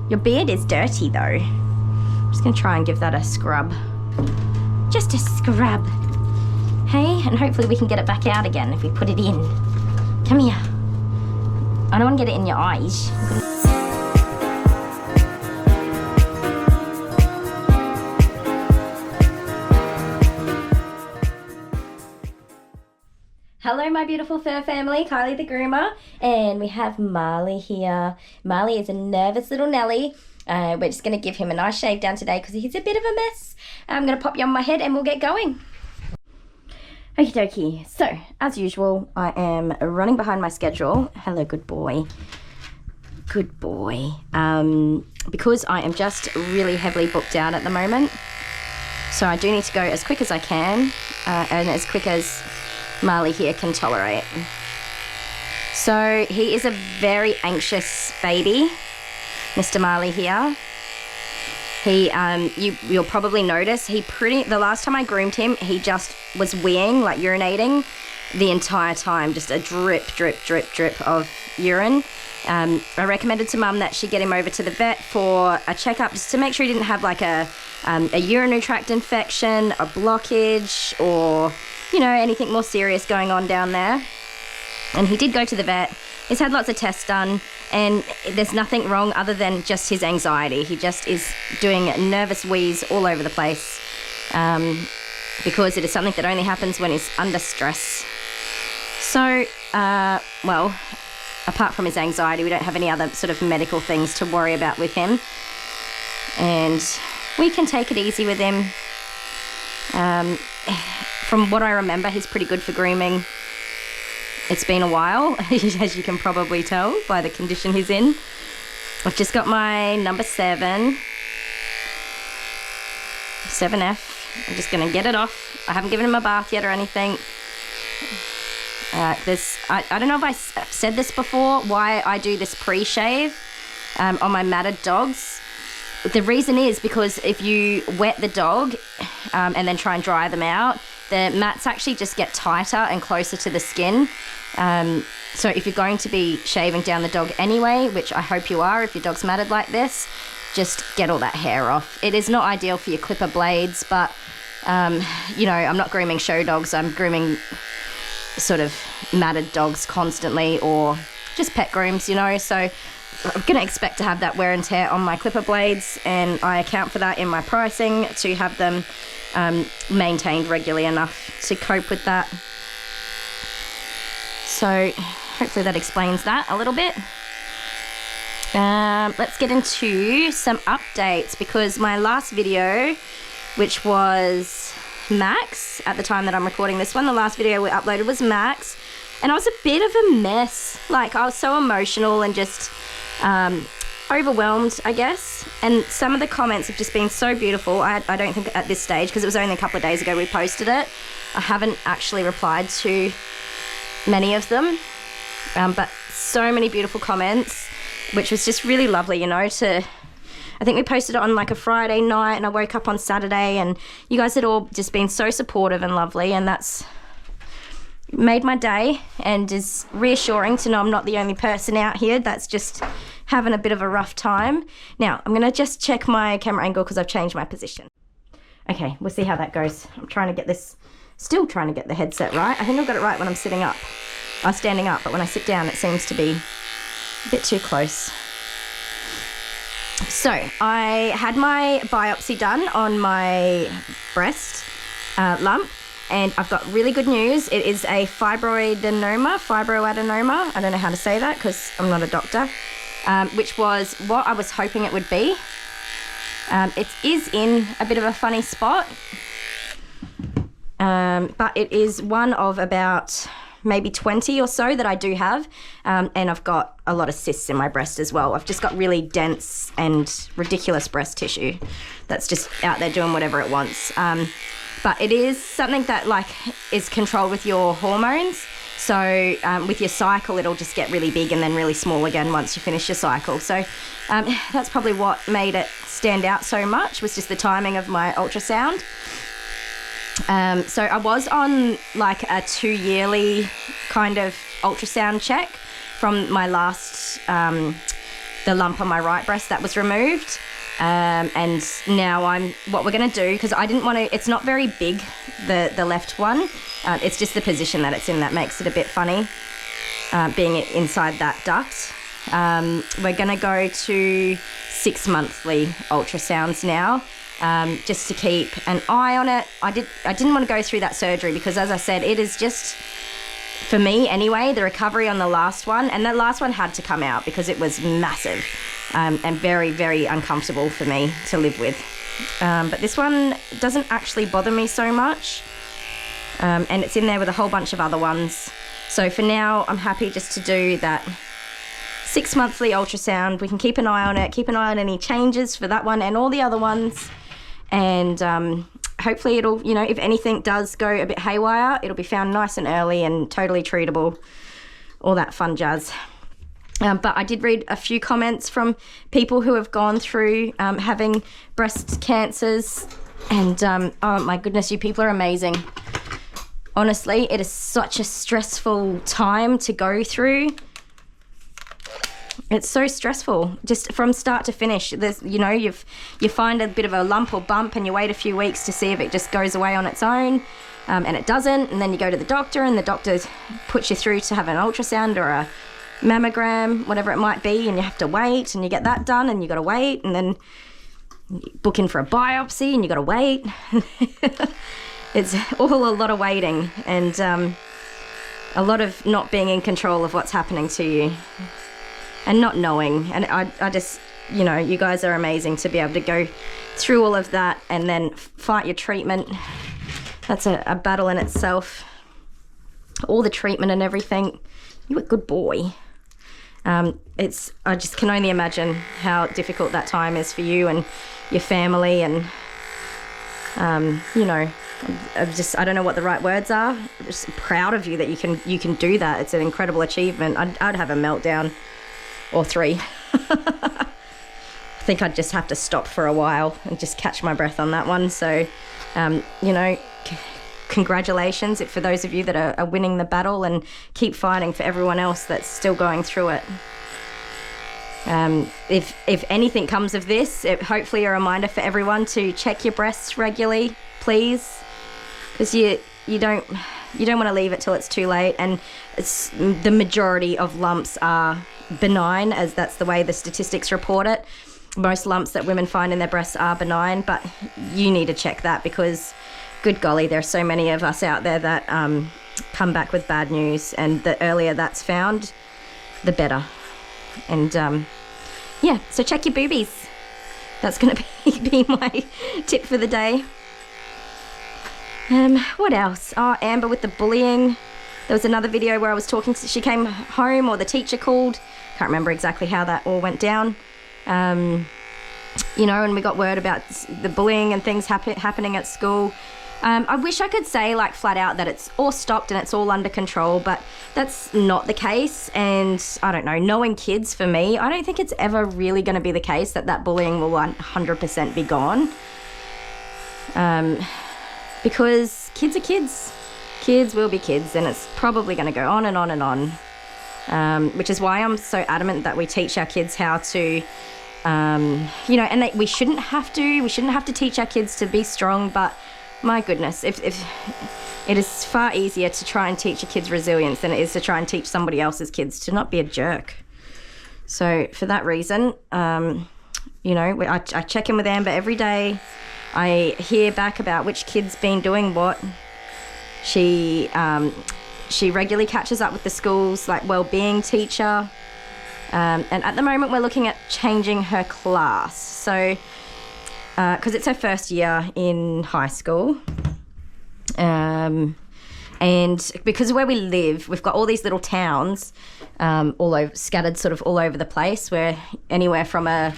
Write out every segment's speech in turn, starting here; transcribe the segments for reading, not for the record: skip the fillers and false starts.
Your beard is dirty though. I'm just gonna try and give that a scrub. Just a scrub. Hey, and hopefully we can get it back out again if we put it in. Come here. I don't want to get it in your eyes. Hello my beautiful fur family, Kylie the groomer, and we have Marley here. Marley is a nervous little Nelly. We're just going to give him a nice shave down today because he's a bit of a mess. I'm going to pop you on my head and we'll get going. Okie dokie, so as usual I am running behind my schedule. Hello good boy. Good boy. Because I am just really heavily booked out at the moment. So I do need to go as quick as I can and as quick as Marley here can tolerate. So he is a very anxious baby, Mr. Marley here. He, you'll probably notice, the last time I groomed him, he just was weeing, like urinating the entire time, just a drip, drip, drip, drip of urine. I recommended to Mum that she get him over to the vet for a checkup just to make sure he didn't have like a urinary tract infection, a blockage, or you know, anything more serious going on down there. And he did go to the vet. He's had lots of tests done and there's nothing wrong other than just his anxiety. He just is doing nervous wheeze all over the place because it is something that only happens when he's under stress. So, well, apart from his anxiety, we don't have any other sort of medical things to worry about with him. And we can take it easy with him. From what I remember, he's pretty good for grooming. It's been a while, as you can probably tell by the condition he's in. I've just got my number 7. 7F. I'm just going to get it off. I haven't given him a bath yet or anything. I don't know if I've said this before, why I do this pre-shave on my matted dogs. The reason is because if you wet the dog and then try and dry them out, the mats actually just get tighter and closer to the skin. So if you're going to be shaving down the dog anyway, which I hope you are if your dog's matted like this, just get all that hair off. It is not ideal for your clipper blades, but you know, I'm not grooming show dogs. I'm grooming sort of matted dogs constantly, or just pet grooms, you know. So I'm going to expect to have that wear and tear on my clipper blades, and I account for that in my pricing to have them maintained regularly enough to cope with that. So hopefully that explains that a little bit. Let's get into some updates, because my last video, which was Max, at the time that I'm recording this one, the last video we uploaded was Max, and I was a bit of a mess. Like, I was so emotional and just overwhelmed, I guess, and some of the comments have just been so beautiful. I don't think at this stage, because it was only a couple of days ago we posted it, I haven't actually replied to many of them, but so many beautiful comments, which was just really lovely, you know. I think we posted it on like a Friday night and I woke up on Saturday, and you guys had all just been so supportive and lovely, and that's made my day and is reassuring to know I'm not the only person out here that's just having a bit of a rough time. Now, I'm going to just check my camera angle because I've changed my position. Okay, we'll see how that goes. I'm trying to get this, still trying to get the headset right. I think I've got it right when I'm sitting up. I'm standing up, but when I sit down, it seems to be a bit too close. So, I had my biopsy done on my breast lump, and I've got really good news. It is a fibroadenoma. I don't know how to say that because I'm not a doctor. Which was what I was hoping it would be. It is in a bit of a funny spot, but it is one of about maybe 20 or so that I do have, and I've got a lot of cysts in my breast as well. I've just got really dense and ridiculous breast tissue that's just out there doing whatever it wants. But it is something that like is controlled with your hormones. So with your cycle, it'll just get really big and then really small again once you finish your cycle. So that's probably what made it stand out so much, was just the timing of my ultrasound. So I was on like a 2-yearly kind of ultrasound check from my last the lump on my right breast that was removed. And now what we're going to do, because I didn't want to, it's not very big, the left one. It's just the position that it's in that makes it a bit funny, being inside that duct. We're going to go to 6 monthly ultrasounds now, just to keep an eye on it. I didn't want to go through that surgery because, as I said, it is just, for me anyway, the recovery on the last one, and that last one had to come out because it was massive, and very, very uncomfortable for me to live with. But this one doesn't actually bother me so much, and it's in there with a whole bunch of other ones. So for now, I'm happy just to do that 6 monthly ultrasound. We can keep an eye on it, keep an eye on any changes for that one and all the other ones. And hopefully it'll, you know, if anything does go a bit haywire, it'll be found nice and early and totally treatable, all that fun jazz. But I did read a few comments from people who have gone through having breast cancers. And oh my goodness, you people are amazing. Honestly, it is such a stressful time to go through. It's so stressful, just from start to finish. There's, you know, you find a bit of a lump or bump and you wait a few weeks to see if it just goes away on its own, and it doesn't. And then you go to the doctor and the doctor puts you through to have an ultrasound or a mammogram, whatever it might be, and you have to wait, and you get that done and you got to wait, and then you book in for a biopsy and you got to wait. It's all a lot of waiting and a lot of not being in control of what's happening to you. And not knowing. And I just, you know, you guys are amazing to be able to go through all of that and then fight your treatment. That's a battle in itself. All the treatment and everything. You're a good boy. I just can only imagine how difficult that time is for you and your family. And, you know, I don't know what the right words are. I'm just proud of you that you can do that. It's an incredible achievement. I'd have a meltdown. Or 3. I think I'd just have to stop for a while and just catch my breath on that one. So, you know, congratulations for those of you that are winning the battle, and keep fighting for everyone else that's still going through it. If anything comes of this, hopefully a reminder for everyone to check your breasts regularly, please, because you don't want to leave it till it's too late. And the majority of lumps are benign, as that's the way the statistics report it. Most lumps that women find in their breasts are benign, but you need to check that, because good golly, there are so many of us out there that come back with bad news, and the earlier that's found, the better. And yeah, so check your boobies. That's going to be my tip for the day. What else? Oh, Amber with the bullying. There was another video where I was talking to, she came home, or the teacher called. Can't remember exactly how that all went down. You know, and we got word about the bullying and things happening at school. I wish I could say, like, flat out that it's all stopped and it's all under control, but that's not the case. And I don't know, knowing kids, for me, I don't think it's ever really going to be the case that bullying will 100% be gone. Because kids are kids. Kids will be kids, and it's probably going to go on and on and on. Which is why I'm so adamant that we teach our kids how to, you know, and we shouldn't have to teach our kids to be strong, but my goodness, if it is far easier to try and teach your kids resilience than it is to try and teach somebody else's kids to not be a jerk. So for that reason, you know, I check in with Amber every day. I hear back about which kid's been doing what. She regularly catches up with the school's, like, well-being teacher. And at the moment we're looking at changing her class. So, because it's her first year in high school. And because of where we live, we've got all these little towns scattered sort of all over the place, where anywhere from a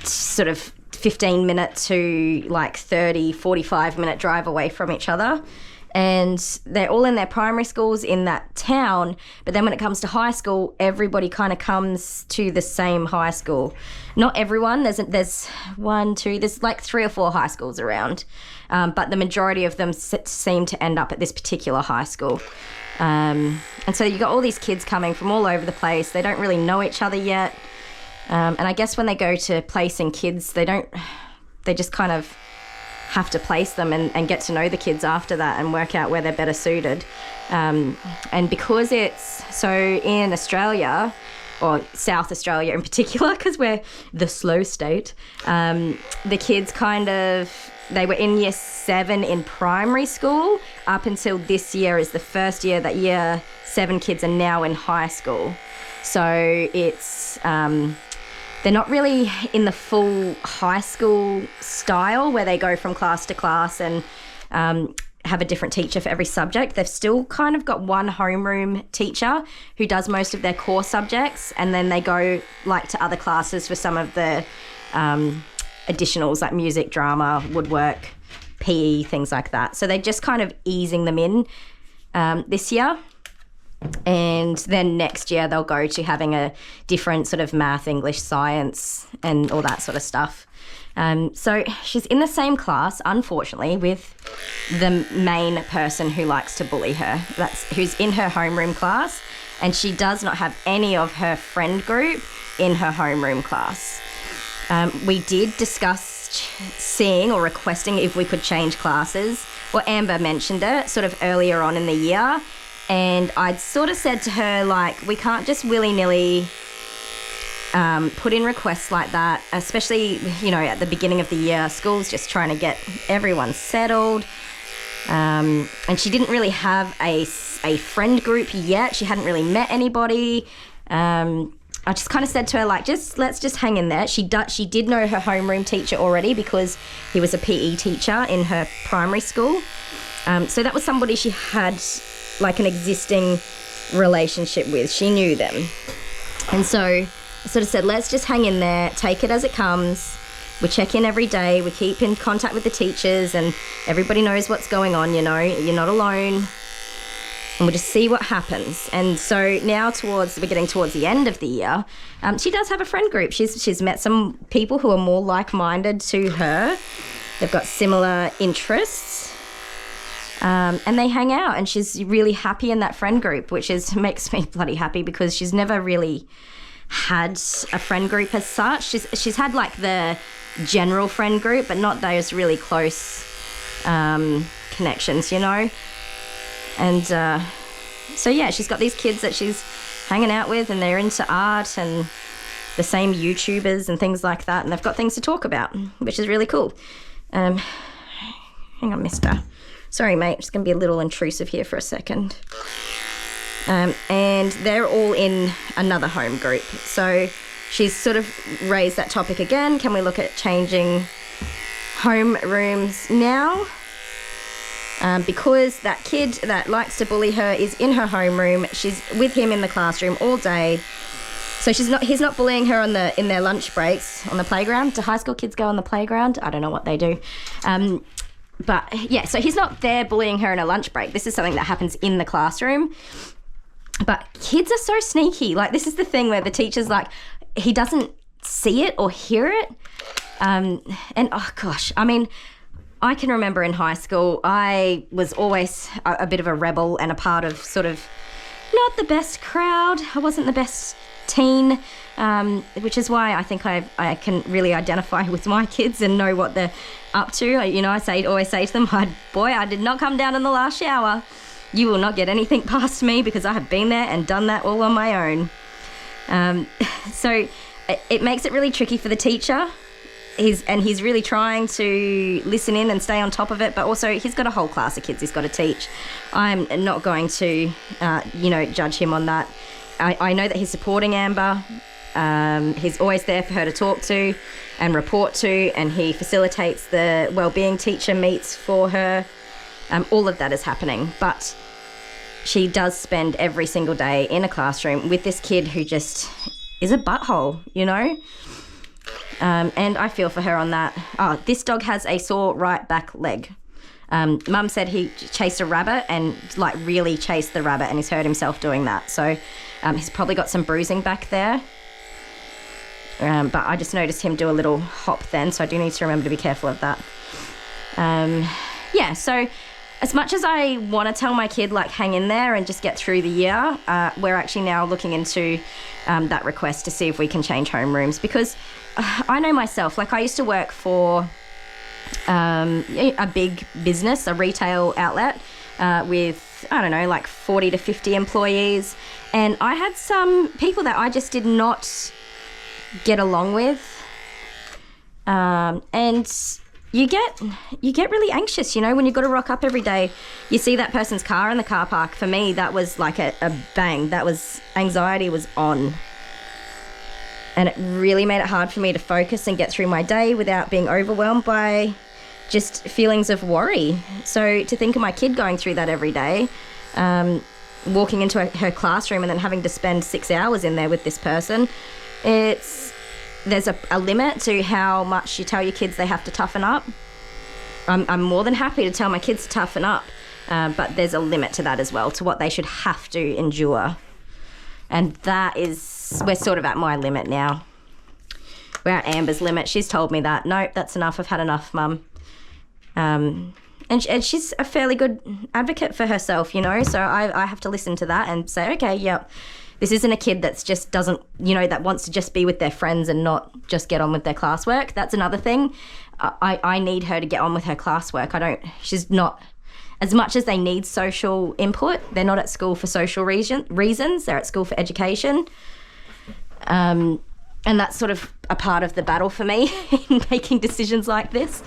sort of 15-minute to like 30, 45-minute drive away from each other. And they're all in their primary schools in that town. But then when it comes to high school, everybody kind of comes to the same high school. Not everyone. There's like 3 or 4 high schools around. But the majority of them seem to end up at this particular high school. And so you've got all these kids coming from all over the place. They don't really know each other yet. And I guess when they go to placing kids, they just kind of have to place them and get to know the kids after that and work out where they're better suited. And because it's so in Australia, or South Australia in particular, because we're the slow state, the kids they were in year 7 in primary school up until this year is the first year that year 7 kids are now in high school. So it's they're not really in the full high school style where they go from class to class and have a different teacher for every subject. They've still kind of got one homeroom teacher who does most of their core subjects, and then they go like to other classes for some of the additionals like music, drama, woodwork, PE, things like that. So they're just kind of easing them in this year. And then next year they'll go to having a different sort of math, English, science and all that sort of stuff. So she's in the same class, unfortunately, with the main person who likes to bully her. Who's in her homeroom class, and she does not have any of her friend group in her homeroom class. We did discuss seeing or requesting if we could change classes. Well, Amber mentioned it sort of earlier on in the year. And I'd sort of said to her, like, we can't just willy-nilly put in requests like that, especially, you know, at the beginning of the year. School's just trying to get everyone settled. And she didn't really have a friend group yet. She hadn't really met anybody. I just kind of said to her, like, let's just hang in there. She did know her homeroom teacher already because he was a PE teacher in her primary school. So that was somebody she had like an existing relationship with. She knew them. And so I sort of said, let's just hang in there, take it as it comes. We check in every day, we keep in contact with the teachers, and everybody knows what's going on, you know, you're not alone. And we'll just see what happens. And so now we're getting towards the end of the year, she does have a friend group. She's met some people who are more like-minded to her. They've got similar interests. And they hang out, and she's really happy in that friend group, which makes me bloody happy because she's never really had a friend group as such. She's had like the general friend group, but not those really close connections, you know. And so yeah, she's got these kids that she's hanging out with, and they're into art and the same YouTubers and things like that, and they've got things to talk about, which is really cool. Hang on, mister. Sorry, mate, just going to be a little intrusive here for a second. And they're all in another home group. So she's sort of raised that topic again. Can we look at changing home rooms now? Because that kid that likes to bully her is in her homeroom. She's with him in the classroom all day. So he's not bullying her in their lunch breaks on the playground. Do high school kids go on the playground? I don't know what they do. But yeah, so he's not there bullying her in a lunch break. This is something that happens in the classroom. But kids are so sneaky. Like, this is the thing where the teacher's like, he doesn't see it or hear it. And oh gosh, I mean, I can remember in high school, I was always a bit of a rebel and a part of sort of not the best crowd. I wasn't the best teen, which is why I think I can really identify with my kids and know what they're up to. You know, I always say to them, I did not come down in the last shower. You will not get anything past me because I have been there and done that all on my own. So it makes it really tricky for the teacher. He's really trying to listen in and stay on top of it, but also he's got a whole class of kids he's got to teach. I'm not going to, judge him on that. I know that he's supporting Amber. He's always there for her to talk to and report to, and he facilitates the wellbeing teacher meets for her. All of that is happening, but she does spend every single day in a classroom with this kid who just is a butthole, you know? And I feel for her on that. Oh, this dog has a sore right back leg. Mum said he chased a rabbit and like really chased the rabbit, and he's hurt himself doing that. So he's probably got some bruising back there. But I just noticed him do a little hop then, so I do need to remember to be careful of that. So as much as I want to tell my kid, like, hang in there and just get through the year, we're actually now looking into that request to see if we can change homerooms, because I know myself, like, I used to work for a big business, a retail outlet with, I don't know, like 40 to 50 employees, and I had some people that I just did not get along with, and you get really anxious, you know, when you've got to rock up every day. You see that person's car in the car park. For me, that was like a bang. That was, anxiety was on. And it really made it hard for me to focus and get through my day without being overwhelmed by just feelings of worry. So to think of my kid going through that every day, walking into her classroom and then having to spend 6 hours in there with this person, there's a limit to how much you tell your kids they have to toughen up. I'm more than happy to tell my kids to toughen up, but there's a limit to that as well, to what they should have to endure. And we're sort of at my limit now. We're at Amber's limit. She's told me that, nope, that's enough. I've had enough, Mum. And she's a fairly good advocate for herself, you know, so I have to listen to that and say, okay, yep. This isn't a kid that's just doesn't, you know, that wants to just be with their friends and not just get on with their classwork. That's another thing. I need her to get on with her classwork. She's not, as much as they need social input, they're not at school for social reasons. They're at school for education. And that's sort of a part of the battle for me in making decisions like this.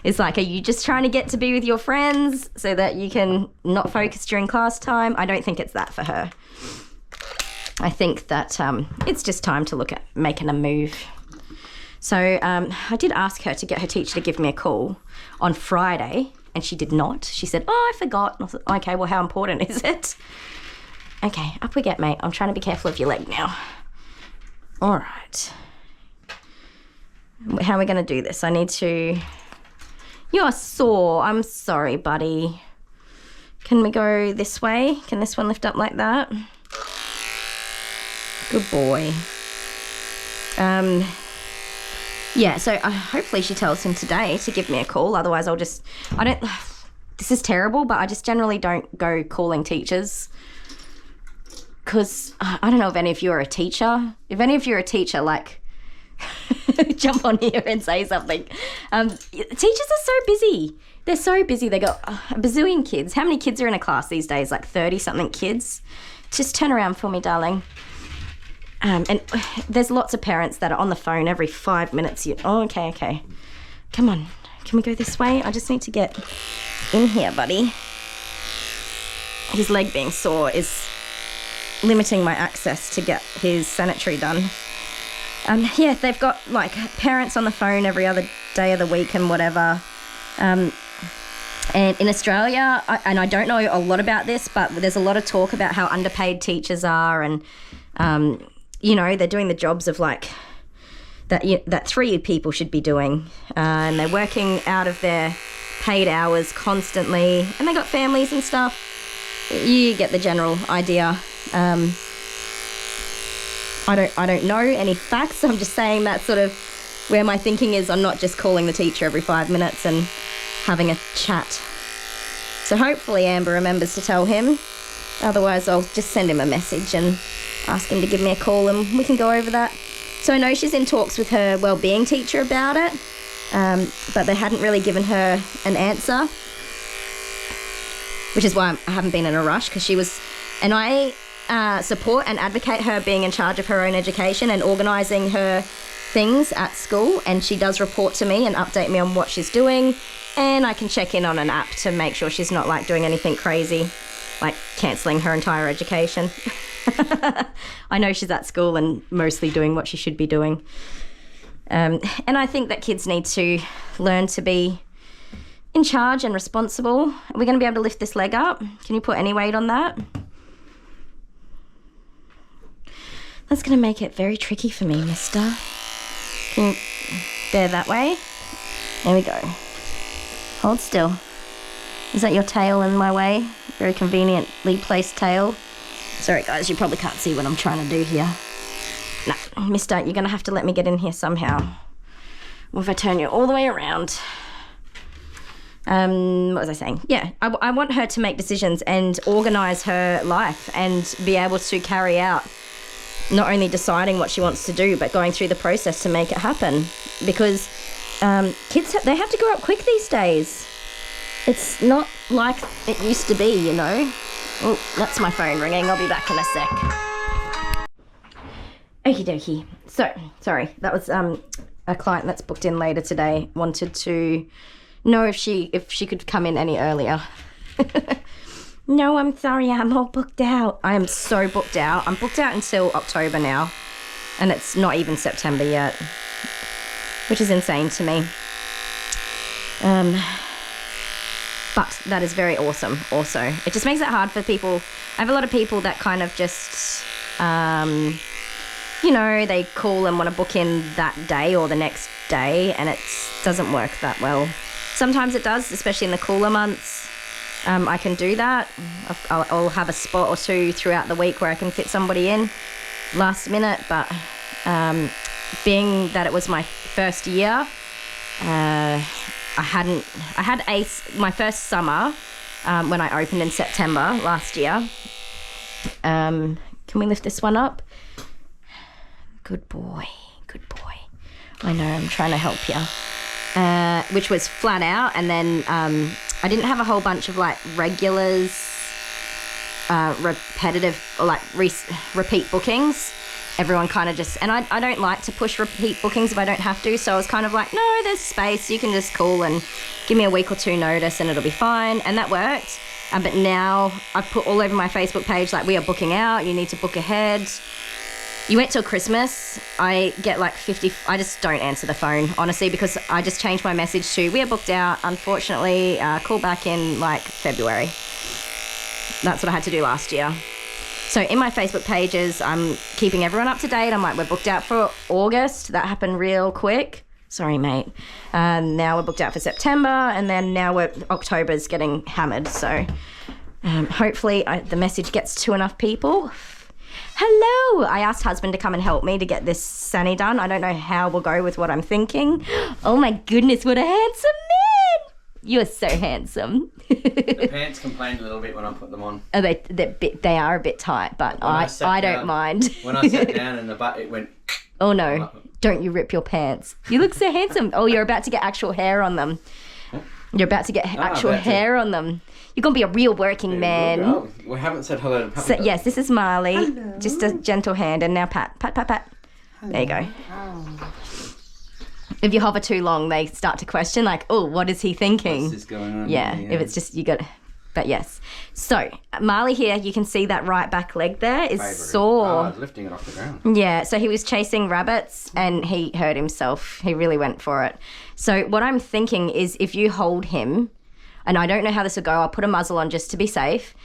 It's like, are you just trying to get to be with your friends so that you can not focus during class time? I don't think it's that for her. I think that it's just time to look at making a move. So I did ask her to get her teacher to give me a call on Friday, and she did not. She said, oh, I forgot. And I thought, okay, well, how important is it? Okay, up we get, mate. I'm trying to be careful of your leg now. All right. How are we going to do this? I need to... You're sore. I'm sorry, buddy. Can we go this way? Can this one lift up like that? Good boy. Yeah, so hopefully she tells him today to give me a call. Otherwise this is terrible, but I just generally don't go calling teachers. Because I don't know if any of you are a teacher. If any of you are a teacher, like, jump on here and say something. Teachers are so busy. They're so busy. They got a bazillion kids. How many kids are in a class these days? Like 30-something kids? Just turn around for me, darling. And there's lots of parents that are on the phone every 5 minutes. Okay. Come on. Can we go this way? I just need to get in here, buddy. His leg being sore is limiting my access to get his sanitary done. Yeah, they've got, like, parents on the phone every other day of the week and whatever. And in Australia, and I don't know a lot about this, but there's a lot of talk about how underpaid teachers are, and you know, they're doing the jobs of, like, that 3 people should be doing, and they're working out of their paid hours constantly, and they got families and stuff. You get the general idea. I don't know any facts. I'm just saying that's sort of where my thinking is. I'm not just calling the teacher every 5 minutes and having a chat. So hopefully Amber remembers to tell him. Otherwise, I'll just send him a message and ask him to give me a call, and we can go over that. So I know she's in talks with her wellbeing teacher about it, but they hadn't really given her an answer, which is why I haven't been in a rush, because she was... And I support and advocate her being in charge of her own education and organising her things at school, and she does report to me and update me on what she's doing, and I can check in on an app to make sure she's not, like, doing anything crazy, like cancelling her entire education. I know she's at school and mostly doing what she should be doing. And I think that kids need to learn to be in charge and responsible. Are we going to be able to lift this leg up? Can you put any weight on that? That's going to make it very tricky for me, mister. Can you... There, that way. There we go. Hold still. Is that your tail in my way? Very conveniently placed tail. Sorry, guys, you probably can't see what I'm trying to do here. No, mister, you're going to have to let me get in here somehow. Or if I turn you all the way around. what was I saying? Yeah, I want her to make decisions and organise her life and be able to carry out not only deciding what she wants to do, but going through the process to make it happen. Because kids, they have to grow up quick these days. It's not like it used to be, you know. Oh, that's my phone ringing. I'll be back in a sec. Okie dokie. So, sorry, that was a client that's booked in later today wanted to know if she could come in any earlier. No, I'm sorry, I'm all booked out. I am so booked out. I'm booked out until October now, and it's not even September yet, which is insane to me. But that is very awesome also. It just makes it hard for people. I have a lot of people that kind of just, you know, they call and want to book in that day or the next day, and it doesn't work that well. Sometimes it does, especially in the cooler months. I can do that. I'll have a spot or two throughout the week where I can fit somebody in last minute, but being that it was my first year, I had my first summer when I opened in September last year. Can we lift this one up? Good boy, good boy. I know, I'm trying to help you. Which was flat out, and then I didn't have a whole bunch of like regulars, repetitive or like repeat bookings. Everyone kind of just, and I don't like to push repeat bookings if I don't have to, so I was kind of like, no, there's space, you can just call and give me a week or two notice and it'll be fine, and that worked. But now I've put all over my Facebook page like, we are booking out, you need to book ahead. You wait till Christmas, I get like 50, I just don't answer the phone, honestly, because I just changed my message to, we are booked out, unfortunately, call back in like February. That's what I had to do last year. So in my Facebook pages, I'm keeping everyone up to date. I'm like, we're booked out for August. That happened real quick. Sorry, mate. Now we're booked out for September, and then now October's getting hammered. So hopefully the message gets to enough people. Hello! I asked husband to come and help me to get this Sani done. I don't know how we'll go with what I'm thinking. Oh my goodness, what a handsome man! You are so handsome. The pants complained a little bit when I put them on. Oh, they are a bit tight, but I don't mind. When I sat down in the butt, it went... Oh no, don't you rip your pants. You look so handsome. Oh, you're about to get actual hair on them. You're about to get actual hair on them. You're going to be a real working man. Oh, we haven't said hello to Puppy. So, yes, this is Marley. Hello. Just a gentle hand, and now pat, pat, pat, pat. Hello. There you go. Oh. If you hover too long, they start to question, like, oh, what is he thinking? What's this going on? Yeah, if it's just, you got... But yes. So, Marley here, you can see that right back leg there is sore. Oh, I was lifting it off the ground. Yeah, so he was chasing rabbits and he hurt himself. He really went for it. So what I'm thinking is if you hold him, and I don't know how this will go, I'll put a muzzle on just to be safe,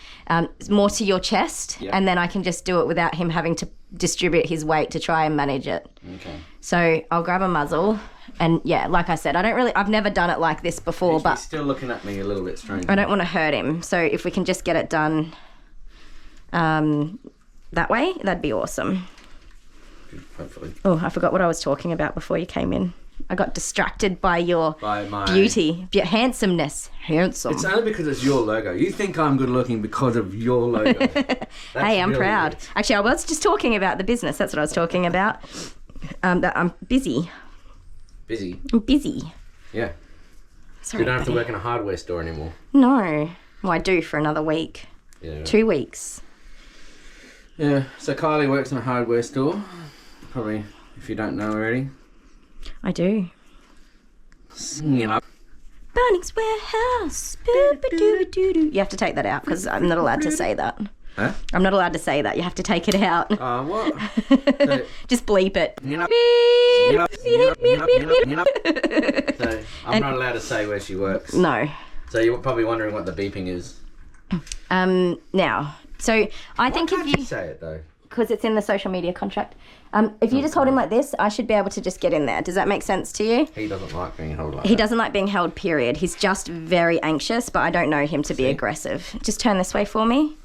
more to your chest, and then I can just do it without him having to distribute his weight to try and manage it. Okay. So I'll grab a muzzle. And yeah, like I said, I've never done it like this before, but... He's still looking at me a little bit strange. I don't want to hurt him. So if we can just get it done that way, that'd be awesome. Hopefully. Oh, I forgot what I was talking about before you came in. I got distracted by your beauty, your handsomeness. Handsome. It's only because it's your logo. You think I'm good looking because of your logo. Hey, I'm really proud. Weird. Actually, I was just talking about the business. That's what I was talking about. That I'm busy. Busy? I'm busy. Yeah. Sorry, you don't have to work in a hardware store anymore. No. Well, I do for another week. Yeah. 2 weeks. Yeah. So Kylie works in a hardware store. Probably, if you don't know already. I do. You know. Bunnings Warehouse. Boo-ba-doo-ba-doo-doo. You have to take that out because I'm not allowed to say that. Huh? I'm not allowed to say that. You have to take it out. What? Just bleep it. So I'm not allowed to say where she works. No. So you're probably wondering what the beeping is. Now, so I think if you say it though, because it's in the social media contract. If you just hold him like this, I should be able to just get in there. Does that make sense to you? He doesn't like being held like that. He doesn't like being held, period. He's just very anxious, but I don't know him to be aggressive. Just turn this way for me.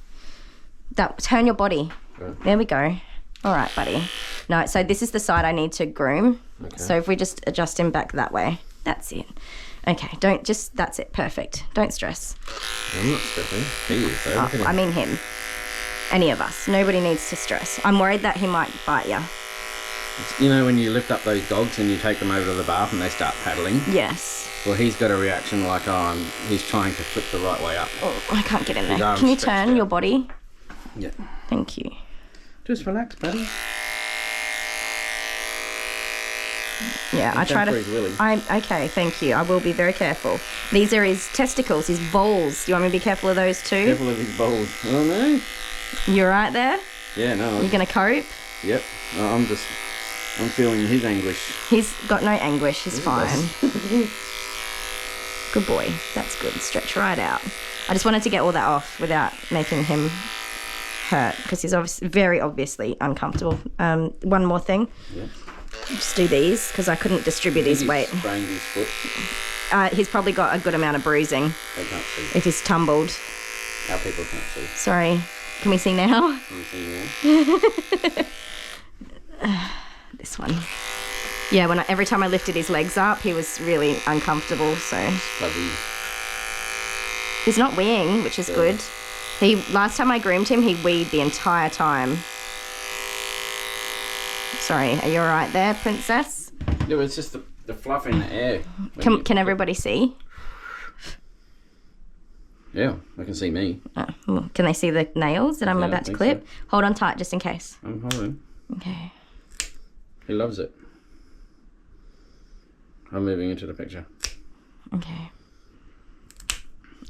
Turn your body. Good. There we go. All right, buddy. No, so this is the side I need to groom. Okay. So if we just adjust him back that way, that's it. Okay, that's it, perfect. Don't stress. I'm not stressing. He is, though. Look at him. I mean him. Any of us. Nobody needs to stress. I'm worried that he might bite you. You know when you lift up those dogs and you take them over to the bath and they start paddling? Yes. Well, he's got a reaction like, he's trying to flip the right way up. Oh, I can't get in His there. arms Can you stretched turn out. your body? Yeah. Thank you. Just relax, buddy. Yeah, I try to. His willy. Okay, thank you. I will be very careful. These are his testicles, his balls. Do you want me to be careful of those too? Careful of his balls. Oh, no. You right there? Yeah, no. You gonna cope? Yep. I'm feeling his anguish. He's got no anguish. He's fine. Good boy. That's good. Stretch right out. I just wanted to get all that off without making him hurt because he's very obviously uncomfortable. One more thing. Yeah. Just do these because I couldn't distribute his weight. Sprained his foot. He's probably got a good amount of bruising They can't see. if he's tumbled. Our people can't see. Sorry. Can we see now? Can you see now? This one. Yeah, every time I lifted his legs up, he was really uncomfortable, so. Fuzzy. He's not weeing, which is good. Last time I groomed him, he weed the entire time. Sorry, are you all right there, princess? Yeah, it's just the fluff in the air. Can everybody see? Yeah, they can see me. Well, can they see the nails that I'm Yeah, I about to think clip? so. Hold on tight just in case. I'm holding. Okay. He loves it. I'm moving into the picture. Okay.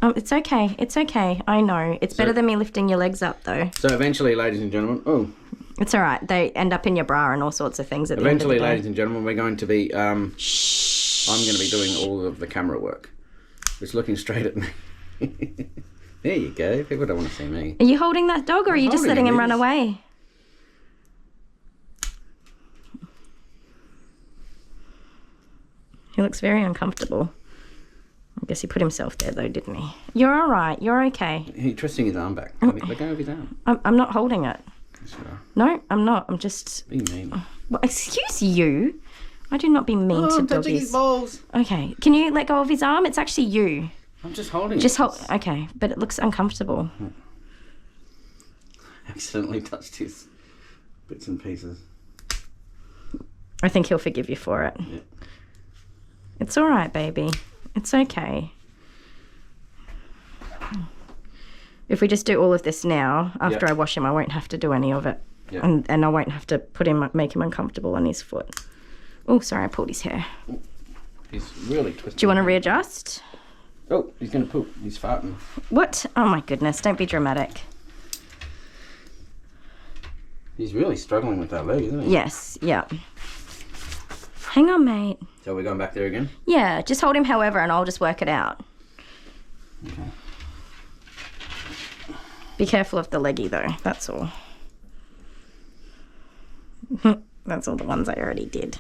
It's okay. It's okay. I know. It's better than me lifting your legs up, though. So eventually, ladies and gentlemen, It's all right. They end up in your bra and all sorts of things at the eventually, end of the day. ladies and gentlemen, we're going to be, Shh. I'm going to be doing all of the camera work. It's looking straight at me. There you go. People don't want to see me. Are you holding that dog or are you just holding letting him him. run away? He looks very uncomfortable. I guess he put himself there though, didn't he? You're all right. You're okay. He's twisting his arm back. Let go of his arm. I'm not holding it. Yes, you are. No, I'm not. I'm just... Be mean. Well, excuse you. I do not be mean to I'm touching his doggies. balls. Okay. Can you let go of his arm? It's actually you. I'm just holding Just it. hold... Okay. But it looks uncomfortable. Accidentally touched his bits and pieces. I think he'll forgive you for it. Yeah. It's all right, baby. It's okay. If we just do all of this now, after I wash him, I won't have to do any of it. Yeah. And I won't have to make him uncomfortable on his foot. Oh, sorry, I pulled his hair. He's really twisting. Do you want to readjust? Oh, he's going to poop. He's farting. What? Oh my goodness, don't be dramatic. He's really struggling with that leg, isn't he? Yes, yeah. Hang on, mate. So we're going back there again? Yeah, just hold him however and I'll just work it out. Okay. Be careful of the leggy though, that's all. That's all the ones I already did.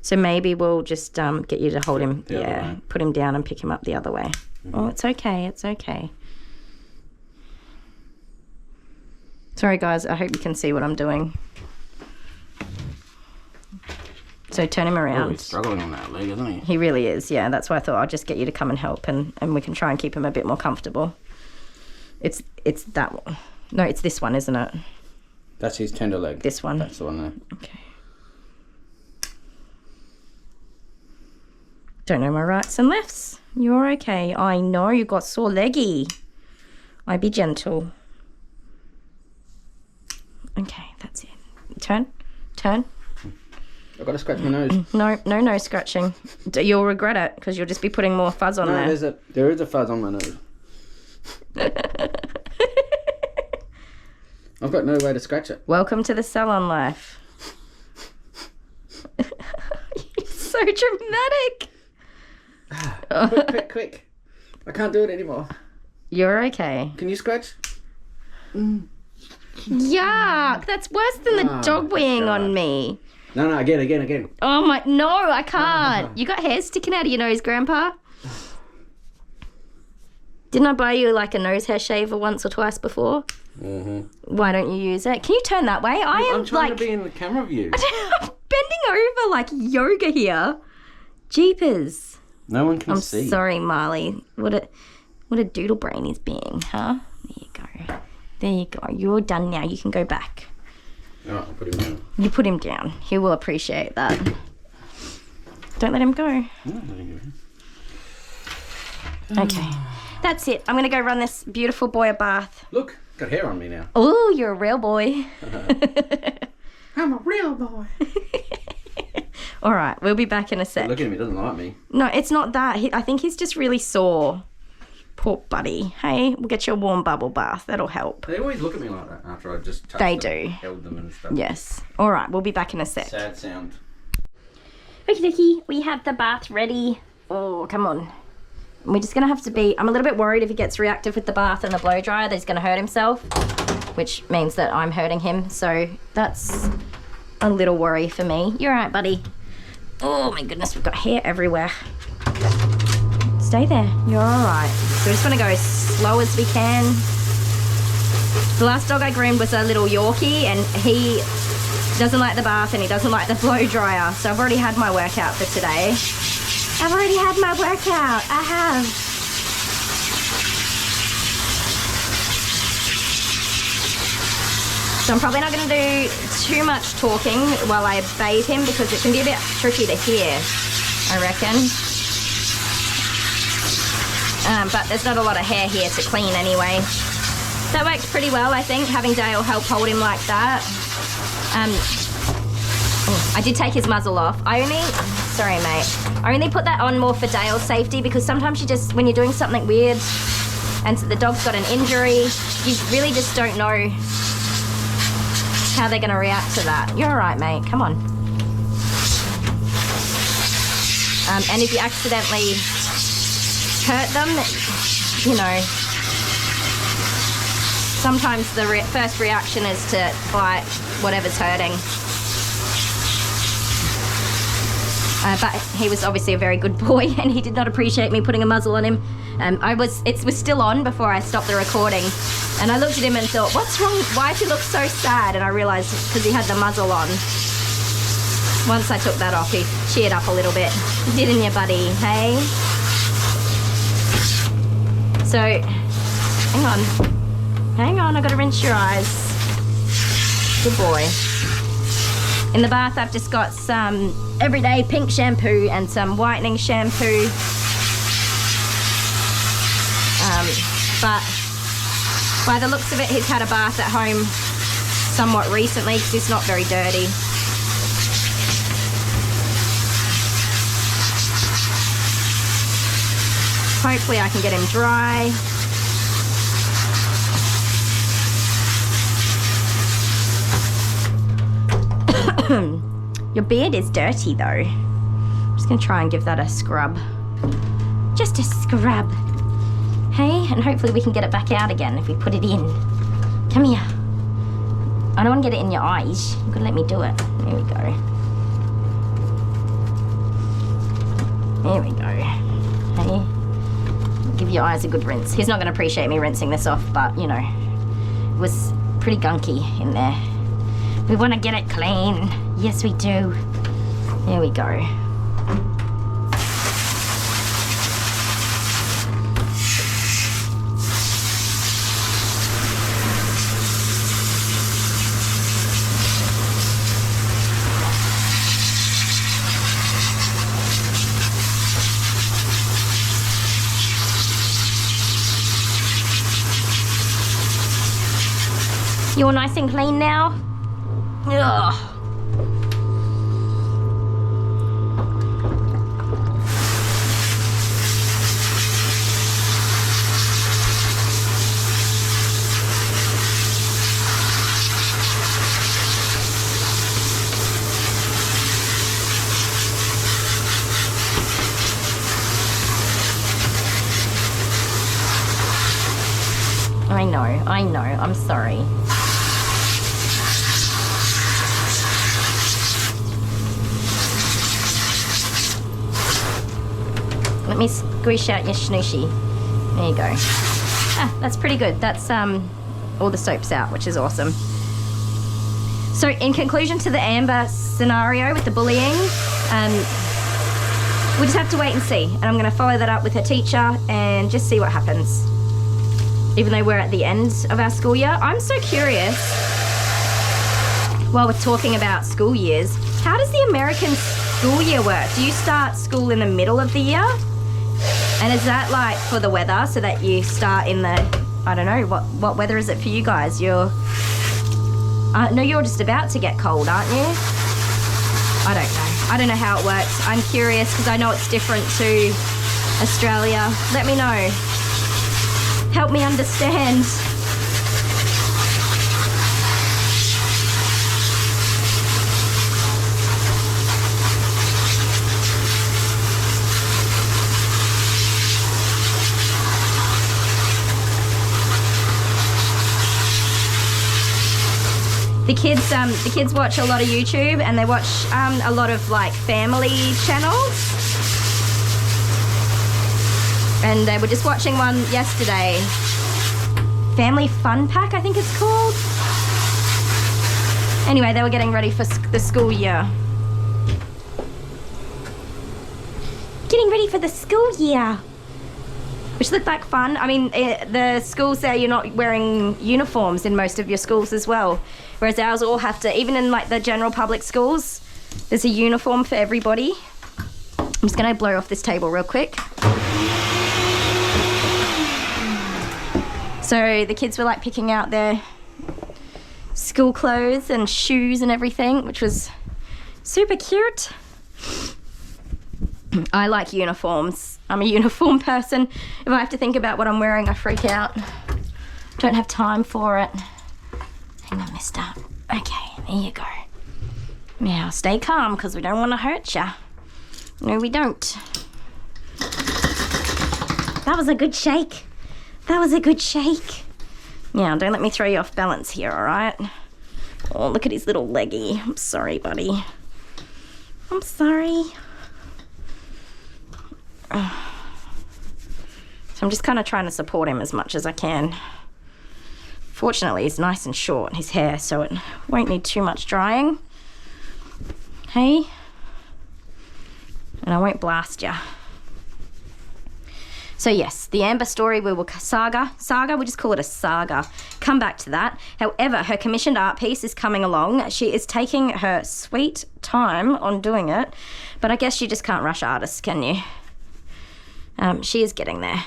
So maybe we'll just get you to hold him, the other way. put him down and pick him up the other way. Oh, it's okay, it's okay. Sorry guys, I hope you can see what I'm doing. So turn him Oh, around. he's struggling on that leg, isn't he? He really is, yeah. That's why I thought I'll just get you to come and help and we can try and keep him a bit more comfortable. It's that one. No, it's this one, isn't it? That's his tender leg. This one. That's the one there. Okay. Don't know my rights and lefts. You're okay. I know you got sore leggy. I be gentle. Okay, that's it. Turn. I've got to scratch my nose. No scratching. You'll regret it because you'll just be putting more fuzz on there. There is a fuzz on my nose. I've got no way to scratch it. Welcome to the salon life. You're so dramatic. Quick. I can't do it anymore. You're okay. Can you scratch? Yuck, that's worse than the dog weeing God. on me. No, again. Oh my, no, I can't. You got hair sticking out of your nose, Grandpa? Didn't I buy you like a nose hair shaver once or twice before? Why don't you use it? Can you turn that way? I'm trying to be in the camera view. I'm bending over like yoga here. Jeepers. No one can see. I'm sorry, Marley. What a doodle brain he's being, huh? There you go. There you go. You're done now. You can go back. All right, I'll put him down. You put him down. He will appreciate that. Don't let him go. No, let him go. Okay. That's it. I'm going to go run this beautiful boy a bath. Look, got hair on me now. Oh, you're a real boy. I'm a real boy. All right, we'll be back in a sec. Look at him, he doesn't like me. No, it's not that. I think he's just really sore. Poor buddy. Hey, we'll get you a warm bubble bath. That'll help. They always look at me like that after I just touched They them, do. held them and stuff. Yes. All right, we'll be back in a sec. Sad sound. Okie dokie, we have the bath ready. Oh, come on. We're just going to have to be... I'm a little bit worried if he gets reactive with the bath and the blow dryer that he's going to hurt himself, which means that I'm hurting him. So that's a little worry for me. You're all right, buddy. Oh, my goodness, we've got hair everywhere. Stay there. You're all right. So we're just going to go as slow as we can. The last dog I groomed was a little Yorkie, and he doesn't like the bath and he doesn't like the blow dryer. So I've already had my workout for today. I've already had my workout. I have. So I'm probably not going to do too much talking while I bathe him because it can be a bit tricky to hear, I reckon. But there's not a lot of hair here to clean anyway. That worked pretty well, I think, having Dale help hold him like that. I did take his muzzle off. Sorry mate, I only put that on more for Dale's safety because sometimes you just, when you're doing something weird and the dog's got an injury, you really just don't know how they're going to react to that. You're all right, mate. Come on. And if you accidentally hurt them, you know, sometimes the first reaction is to bite whatever's hurting. But he was obviously a very good boy and he did not appreciate me putting a muzzle on him. It was still on before I stopped the recording. And I looked at him and thought, what's wrong? Why does he look so sad? And I realised it's because he had the muzzle on. Once I took that off, he cheered up a little bit. Didn't you, buddy? Hey? So, hang on, I've got to rinse your eyes. Good boy. In the bath, I've just got some everyday pink shampoo and some whitening shampoo. But by the looks of it, he's had a bath at home somewhat recently because he's not very dirty. Hopefully I can get him dry. Your beard is dirty though. I'm just gonna try and give that a scrub. Just a scrub. Hey, and hopefully we can get it back out again if we put it in. Come here. I don't want to get it in your eyes. You've got to let me do it. There we go. There we go. Hey, give your eyes a good rinse. He's not going to appreciate me rinsing this off, but you know, it was pretty gunky in there. We want to get it clean. Yes, we do. There we go. You all nice and clean now? Ugh. I know, I'm sorry. Let me squish out your snooshie. There you go. Ah, that's pretty good. That's all the soap's out, which is awesome. So in conclusion to the Amber scenario with the bullying, we just have to wait and see. And I'm going to follow that up with her teacher and just see what happens. Even though we're at the end of our school year. I'm so curious, while we're talking about school years, how does the American school year work? Do you start school in the middle of the year? And is that like for the weather, so that you start in the, I don't know, what weather is it for you guys? No, you're just about to get cold, aren't you? I don't know. I don't know how it works. I'm curious because I know it's different to Australia. Let me know. Help me understand. The kids watch a lot of YouTube, and they watch a lot of like family channels. And they were just watching one yesterday. Family Fun Pack, I think it's called. Anyway, they were getting ready for the school year. Getting ready for the school year. Which looked like fun. I mean, the schools there, you're not wearing uniforms in most of your schools as well. Whereas ours all have to, even in like the general public schools, there's a uniform for everybody. I'm just gonna blow off this table real quick. So the kids were like picking out their school clothes and shoes and everything, which was super cute. I like uniforms. I'm a uniform person. If I have to think about what I'm wearing, I freak out. Don't have time for it. Hang on, mister. Okay, there you go. Now, stay calm, because we don't want to hurt ya. No, we don't. That was a good shake. That was a good shake. Now, don't let me throw you off balance here, all right? Oh, look at his little leggy. I'm sorry, buddy. I'm sorry. So I'm just kind of trying to support him as much as I can. Fortunately, he's nice and short, his hair, so it won't need too much drying. Hey? And I won't blast ya. So yes, the Amber story, we will saga, we just call it a saga. Come back to that. However, her commissioned art piece is coming along. She is taking her sweet time on doing it, but I guess you just can't rush artists, can you? She is getting there.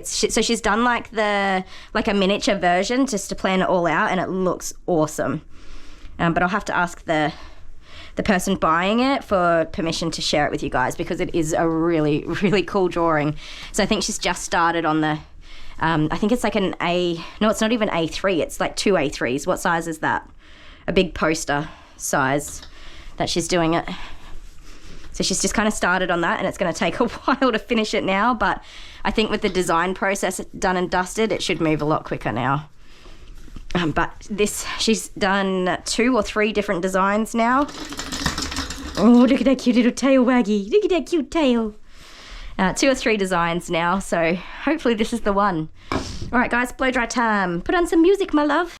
So she's done like a miniature version just to plan it all out, and it looks awesome. But I'll have to ask the person buying it for permission to share it with you guys, because it is a really, really cool drawing. So I think she's just started on the, I think it's like no, it's not even A3, it's like 2 A3s. What size is that? A big poster size that she's doing it. So she's just kind of started on that, and it's going to take a while to finish it now, but I think with the design process done and dusted, it should move a lot quicker now. But she's done 2 or 3 different designs now. Oh, look at that cute little tail waggy. Look at that cute tail. 2 or 3 designs now, so hopefully this is the one. All right, guys, blow dry time. Put on some music, my love.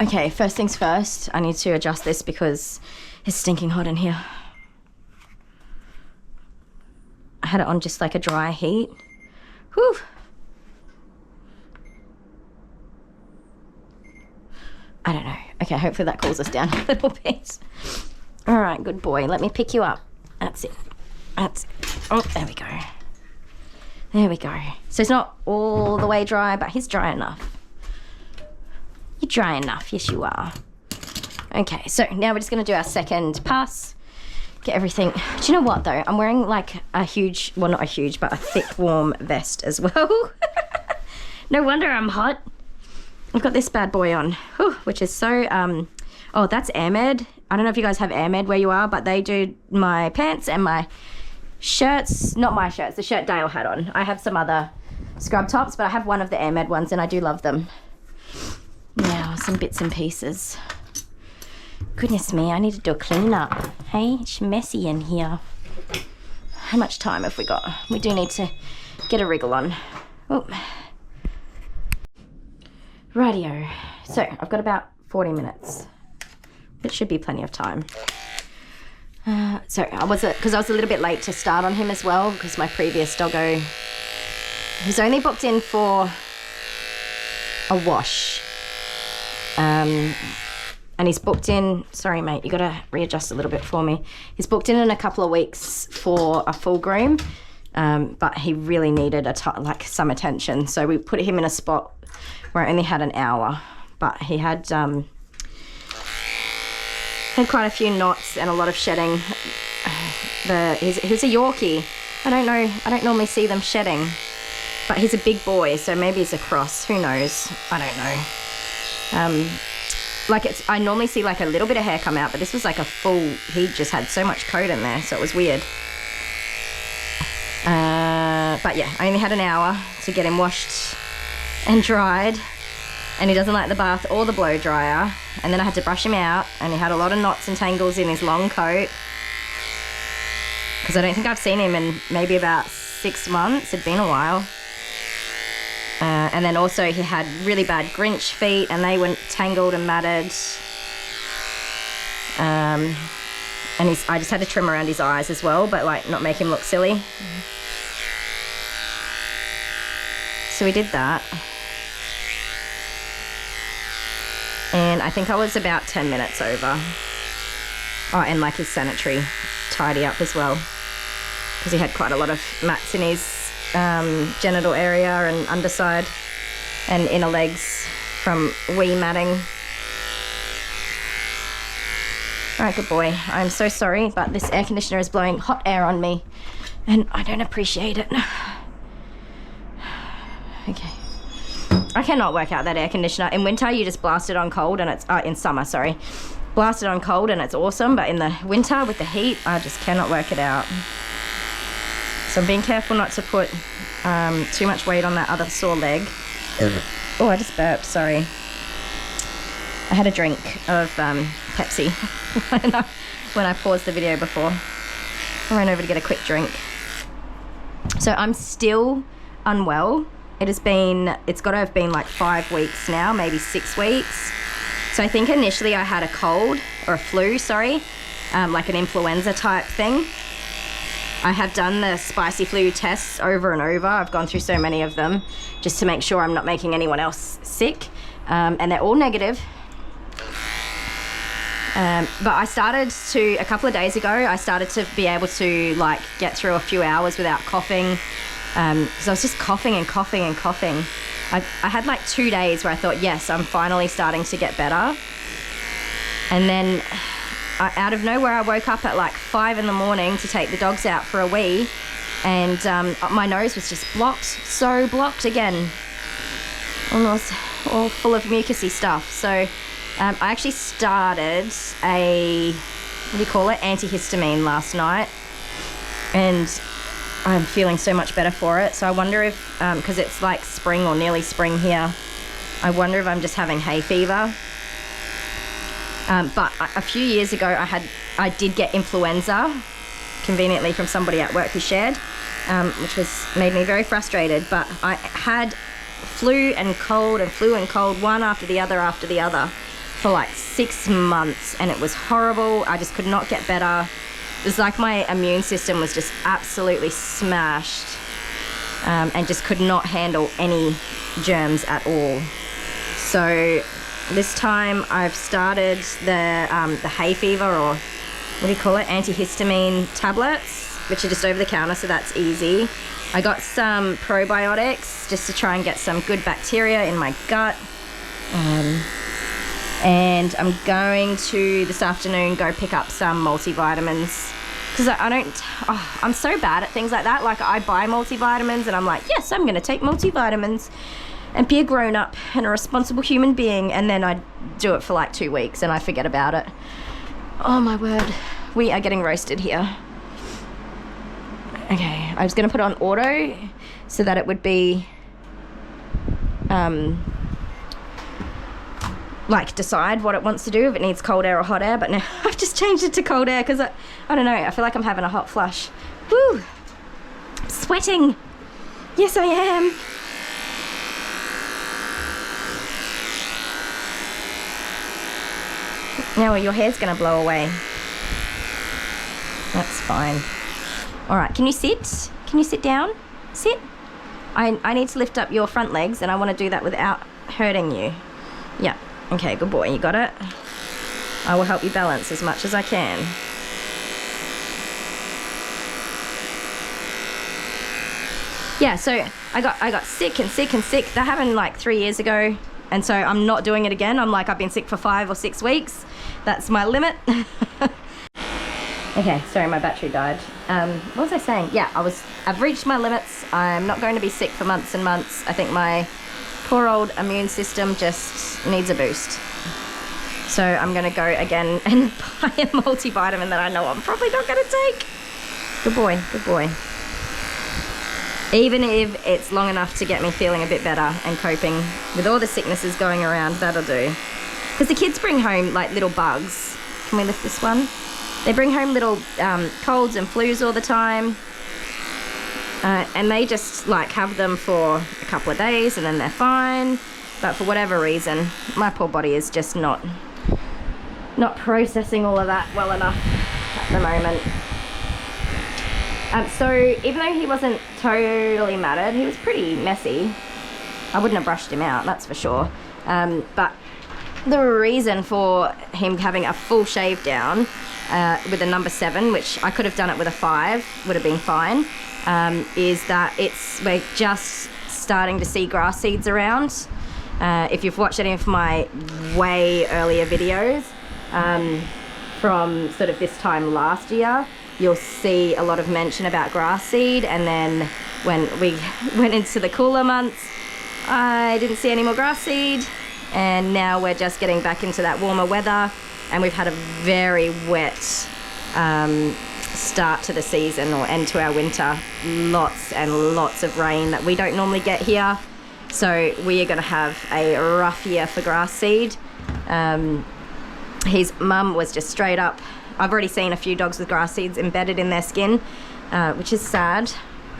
Okay, first things first, I need to adjust this because it's stinking hot in here. I had it on just like a dry heat. Whew. I don't know. Okay, hopefully that cools us down a little bit. All right, good boy. Let me pick you up. That's it. That's it. Oh, there we go. There we go. So it's not all the way dry, but he's dry enough. You're dry enough. Yes, you are. Okay, so now we're just going to do our second pass. Get everything. Do you know what, though? I'm wearing like a huge, well, not a huge, but a thick, warm vest as well. No wonder I'm hot. I've got this bad boy on, which is so, oh, that's AirMed. I don't know if you guys have AirMed where you are, but they do my pants and my shirts. Not my shirts, the shirt Dale had on. I have some other scrub tops, but I have one of the AirMed ones and I do love them. Now, some bits and pieces. Goodness me, I need to do a clean up. Hey, it's messy in here. How much time have we got? We do need to get a wriggle on. Oh. Rightio. So, I've got about 40 minutes. It should be plenty of time. So, because I was a little bit late to start on him as well, because my previous doggo, he was only booked in for a wash. And he's booked in, sorry mate, you gotta readjust a little bit for me. He's booked in a couple of weeks for a full groom, but he really needed like some attention. So we put him in a spot where I only had an hour, but he had quite a few knots and a lot of shedding. He was a Yorkie. I don't normally see them shedding, but he's a big boy, so maybe he's a cross, who knows, I don't know. I normally see like a little bit of hair come out, but this was like a full, he just had so much coat in there, so it was weird. But yeah, I only had an hour to get him washed and dried, and he doesn't like the bath or the blow dryer, and then I had to brush him out, and he had a lot of knots and tangles in his long coat, because I don't think I've seen him in maybe about 6 months. It'd been a while. And then also he had really bad Grinch feet, and they went tangled and matted. And I just had to trim around his eyes as well, but like not make him look silly. So we did that. And I think I was about 10 minutes over. Oh, and like his sanitary tidy up as well, because he had quite a lot of mats in his genital area and underside and inner legs from wee matting. Alright, good boy. I'm so sorry, but this air conditioner is blowing hot air on me and I don't appreciate it. Okay. I cannot work out that air conditioner. In winter you just blast it on cold and it's, in summer, sorry. Blast it on cold and it's awesome, but in the winter with the heat, I just cannot work it out. So I'm being careful not to put too much weight on that other sore leg. Oh, I just burped, sorry. I had a drink of Pepsi when I paused the video before. I ran over to get a quick drink. So I'm still unwell. It's got to have been like 5 weeks now, maybe 6 weeks. So I think initially I had a cold, or a flu, sorry, like an influenza type thing. I have done the spicy flu tests over and over. I've gone through so many of them just to make sure I'm not making anyone else sick. And they're all negative. But I started to, a couple of days ago, I started to be able to like get through a few hours without coughing. So I was just coughing and coughing and coughing. I had like 2 days where I thought, yes, I'm finally starting to get better. And then out of nowhere, I woke up at like 5 in the morning to take the dogs out for a wee, and my nose was just blocked, so blocked again. Almost all full of mucousy stuff. So I actually started a, antihistamine last night, and I'm feeling so much better for it. So I wonder if, because it's like spring or nearly spring here, I wonder if I'm just having hay fever. But a few years ago, I did get influenza, conveniently from somebody at work who shared, which made me very frustrated. But I had flu and cold, one after the other. for like 6 months, and it was horrible. I just could not get better. It was like my immune system was just absolutely smashed, and just could not handle any germs at all. So this time I've started the hay fever, or what do you call it, antihistamine tablets, which are just over the counter, so that's easy. I got some probiotics just to try and get some good bacteria in my gut. And I'm going to, this afternoon, go pick up some multivitamins. Because I'm so bad at things like that. Like, I buy multivitamins and I'm like, yes, I'm going to take multivitamins and be a grown-up and a responsible human being. And then I do it for like 2 weeks and I forget about it. Oh my word. We are getting roasted here. Okay, I was going to put it on auto so that it would be, like, decide what it wants to do, if it needs cold air or hot air, but now I've just changed it to cold air because I don't know, I feel like I'm having a hot flush. Woo! I'm sweating. Yes, I am. Now your hair's going to blow away. That's fine. All right, can you sit? Can you sit down? Sit. I need to lift up your front legs, and I want to do that without hurting you. Yeah. Okay, good boy. You got it? I will help you balance as much as I can. Yeah, so I got sick and sick and sick. That happened like 3 years ago, and so I'm not doing it again. I'm like, I've been sick for 5 or 6 weeks. That's my limit. Okay, sorry, my battery died. What was I saying? Yeah, I've reached my limits. I'm not going to be sick for months and months. I think my poor old immune system just needs a boost. So I'm going to go again and buy a multivitamin that I know I'm probably not going to take. Good boy, good boy. Even if it's long enough to get me feeling a bit better and coping with all the sicknesses going around, that'll do. Because the kids bring home like little bugs. Can we lift this one? They bring home little colds and flus all the time. And they just like have them for a couple of days and then they're fine. But for whatever reason, my poor body is just not processing all of that well enough at the moment. So even though he wasn't totally matted, he was pretty messy. I wouldn't have brushed him out, that's for sure. But the reason for him having a full shave down with a number 7, which I could have done it with a 5, would have been fine, is that we're just starting to see grass seeds around. If you've watched any of my way earlier videos from sort of this time last year, you'll see a lot of mention about grass seed, and then when we went into the cooler months, I didn't see any more grass seed, and now we're just getting back into that warmer weather, and we've had a very wet start to the season, or end to our winter. Lots and lots of rain that we don't normally get here, so we are going to have a rough year for grass seed. His mum was just straight up, I've already seen a few dogs with grass seeds embedded in their skin, which is sad,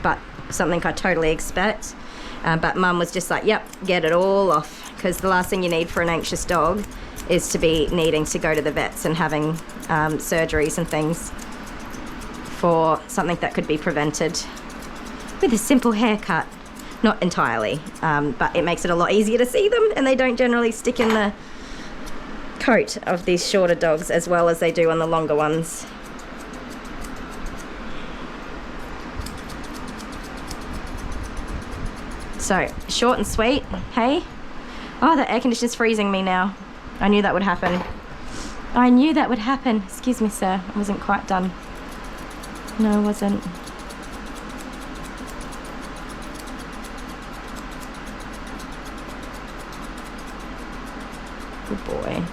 but something I totally expect. But mum was just like, yep, get it all off, because the last thing you need for an anxious dog is to be needing to go to the vets and having surgeries and things for something that could be prevented with a simple haircut. Not entirely, but it makes it a lot easier to see them, and they don't generally stick in the coat of these shorter dogs as well as they do on the longer ones. So, short and sweet, hey? Oh, the air conditioner's freezing me now. I knew that would happen. I knew that would happen. Excuse me, sir. I wasn't quite done. No, I wasn't. Good boy.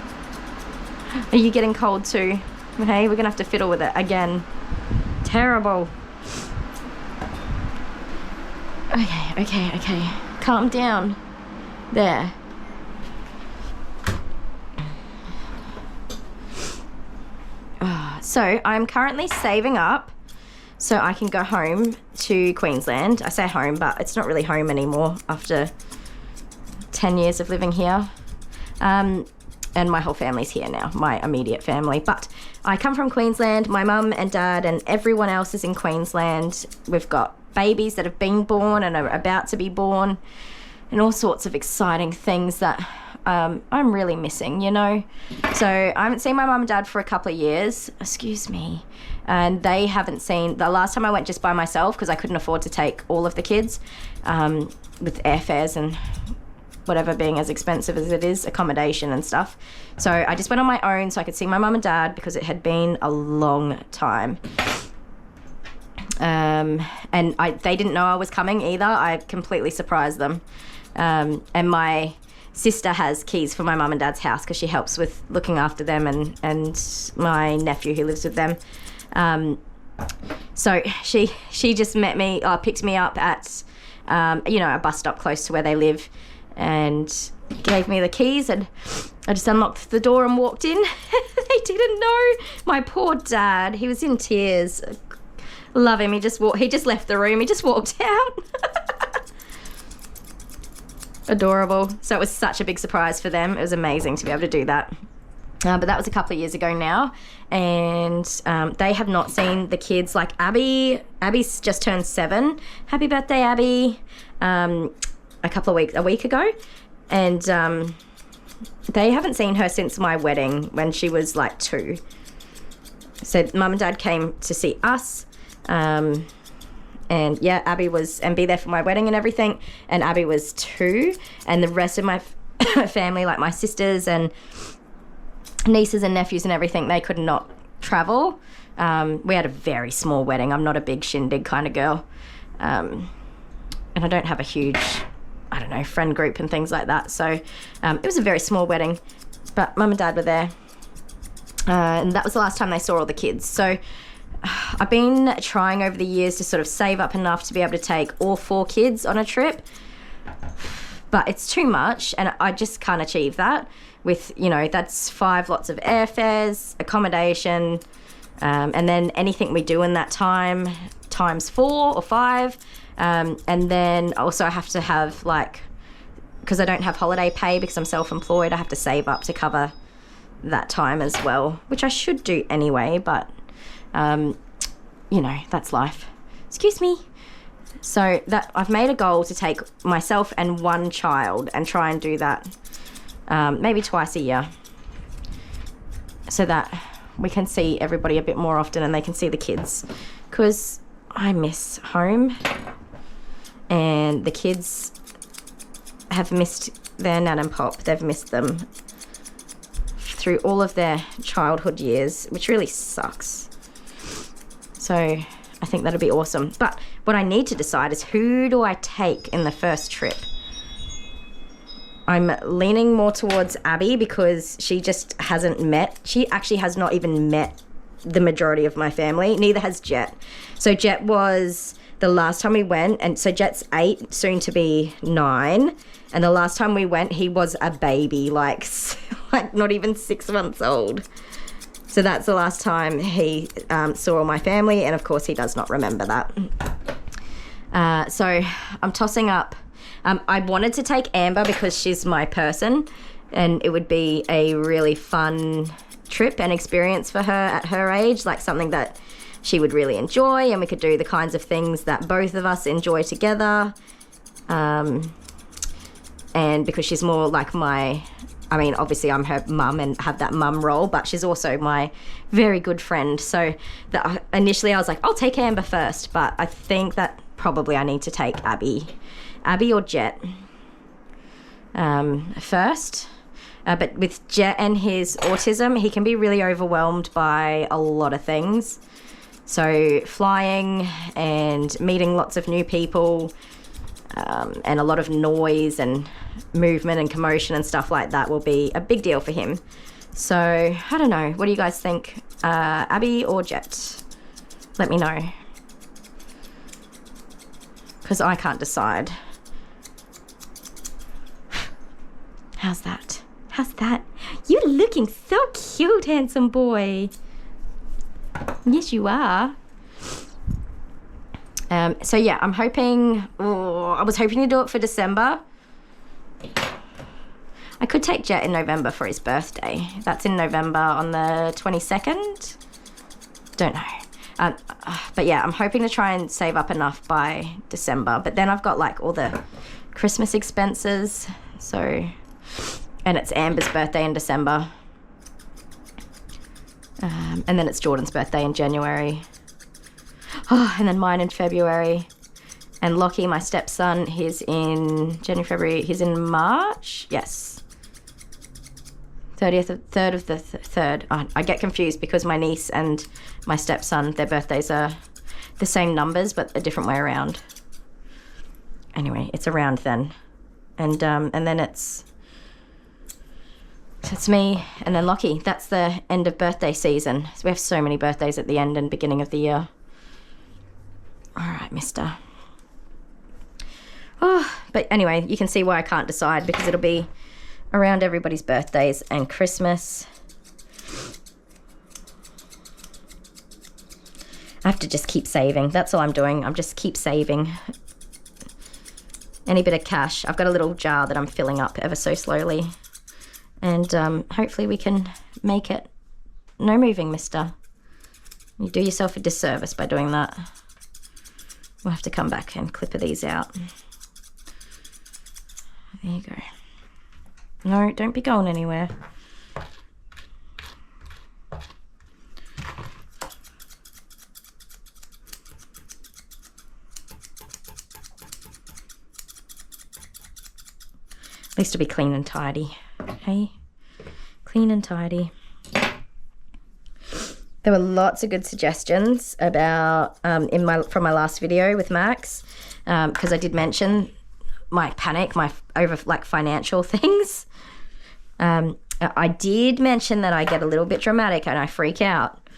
Are you getting cold too? Hey, we're gonna have to fiddle with it again. Terrible. Okay. Calm down. There. So I'm currently saving up so I can go home to Queensland. I say home, but it's not really home anymore after 10 years of living here. and my whole family's here now, my immediate family. But I come from Queensland. My mum and dad and everyone else is in Queensland. We've got babies that have been born and are about to be born, and all sorts of exciting things that I'm really missing, you know. So I haven't seen my mum and dad for a couple of years. Excuse me. And they haven't seen... The last time I went just by myself because I couldn't afford to take all of the kids, with airfares and whatever being as expensive as it is, accommodation and stuff. So I just went on my own so I could see my mum and dad because it had been a long time. And they didn't know I was coming either. I completely surprised them. And my sister has keys for my mum and dad's house because she helps with looking after them, and my nephew who lives with them. So she just picked me up at, a bus stop close to where they live, and gave me the keys, and I just unlocked the door and walked in. They didn't know. My poor dad, he was in tears. Love him. He just left the room. He just walked out. Adorable. So it was such a big surprise for them. It was amazing to be able to do that. But that was a couple of years ago now, and they have not seen the kids. Like Abby's just turned 7. Happy birthday, Abby! A week ago, and they haven't seen her since my wedding when she was like 2. So mum and dad came to see us, and yeah, Abby was, and be there for my wedding and everything, and Abby was 2, and the rest of my family, like my sisters and nieces and nephews and everything, they could not travel. We had a very small wedding. I'm not a big shindig kind of girl, and I don't have a huge, friend group and things like that. So it was a very small wedding, but mum and dad were there, and that was the last time they saw all the kids. So I've been trying over the years to sort of save up enough to be able to take all 4 kids on a trip, but it's too much, and I just can't achieve that with, that's 5 lots of airfares, accommodation, and then anything we do in that time times 4 or 5, and then also I have to have, because I don't have holiday pay because I'm self-employed, I have to save up to cover that time as well, which I should do anyway, but that's life. Excuse me. So that I've made a goal to take myself and 1 child and try and do that maybe twice a year, so that we can see everybody a bit more often and they can see the kids, because I miss home, and the kids have missed their nan and pop. They've missed them through all of their childhood years, which really sucks. So I think that'd be awesome. But what I need to decide is, who do I take in the first trip? I'm leaning more towards Abby because she just hasn't met. She actually has not even met the majority of my family. Neither has Jet. So Jet was the last time we went, and so Jet's 8, soon to be 9. And the last time we went, he was a baby, like not even 6 months old. So that's the last time he saw all my family, and of course he does not remember that. So I'm tossing up. I wanted to take Amber because she's my person, and it would be a really fun trip and experience for her at her age, like something that she would really enjoy, and we could do the kinds of things that both of us enjoy together. And because she's more like obviously I'm her mum and have that mum role, but she's also my very good friend. So initially I was like, I'll take Amber first, but I think that probably I need to take Abby or Jet first. But with Jet and his autism, he can be really overwhelmed by a lot of things. So flying and meeting lots of new people, and a lot of noise and movement and commotion and stuff like that will be a big deal for him. So I don't know. What do you guys think? Abby or Jet? Let me know, because I can't decide. How's that? You're looking so cute, handsome boy. Yes, you are. So yeah, I was hoping to do it for December. I could take Jet in November for his birthday. That's in November on the 22nd. Don't know. But yeah, I'm hoping to try and save up enough by December. But then I've got like all the Christmas expenses. So, and it's Amber's birthday in December. And then it's Jordan's birthday in January. Oh, and then mine in February. And Lockie, my stepson, he's in January, February. He's in March. Yes. 3rd of the 3rd. Oh, I get confused because my niece and my stepson, their birthdays are the same numbers, but a different way around. Anyway, it's around then. And then it's me and then Lockie. That's the end of birthday season. So we have so many birthdays at the end and beginning of the year. All right, mister. Oh, but anyway, you can see why I can't decide, because it'll be around everybody's birthdays and Christmas. I have to just keep saving. That's all I'm doing. I'm just keep saving. Any bit of cash. I've got a little jar that I'm filling up ever so slowly. And hopefully we can make it. No moving, mister. You do yourself a disservice by doing that. We'll have to come back and clipper these out. There you go. No, don't be going anywhere. At least to be clean and tidy. Hey, clean and tidy. There were lots of good suggestions about from my last video with Max, because I did mention my panic, my over like financial things. I did mention that I get a little bit dramatic and I freak out.